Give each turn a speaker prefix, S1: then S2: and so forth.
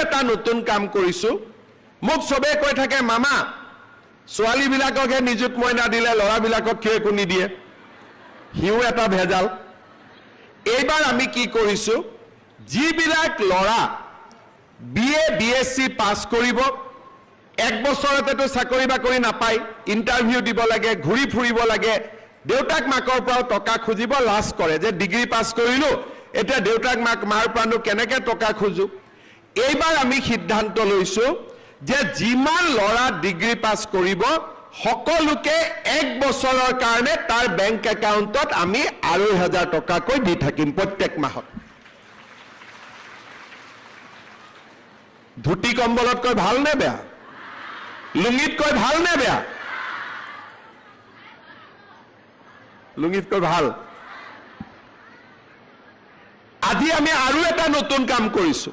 S1: এটা নতুন কাম কৰিছো মোক সবে কৈ থাকে মামা ছোৱালী বিলাককহে নিযুত মইনা দিলে ল'ৰা বিলাকক কিয় একো নিদিয়ে হিউ এটা ভেজাল এইবাৰ আমি কি কৰিছো যিবিলাক ল'ৰা বিএ বিএসসি পাস কৰিব এক বছৰতেতো চাকৰি বাকৰি নাপায় ইন্টাৰভিউ দিব লাগে ঘুৰি ফুৰিব লাগে দেউতাক মাকৰ পৰা টকা খুজিব লাজ কৰে যে ডিগ্ৰী পাস কৰিলো এটা দেউতাক মাৰ পৰানো কেনেকে টকা খুজু এইবাৰ আমি সিদ্ধান্ত লৈছো যে যিমান ল'ৰা ডিগ্ৰী পাস কৰিব সকলোকে এক বছৰৰ কাৰণে তাৰ বেংক একাউণ্টত আমি 2,500 টকাকৈ দি থাকিম প্ৰত্যেক মাহত ধুতি কম্বলতকৈ ভাল নে বেয়া লুঙিতকৈ ভাল নে বেয়া লুঙিতকৈ ভাল আজি আমি আৰু এটা নতুন কাম কৰিছো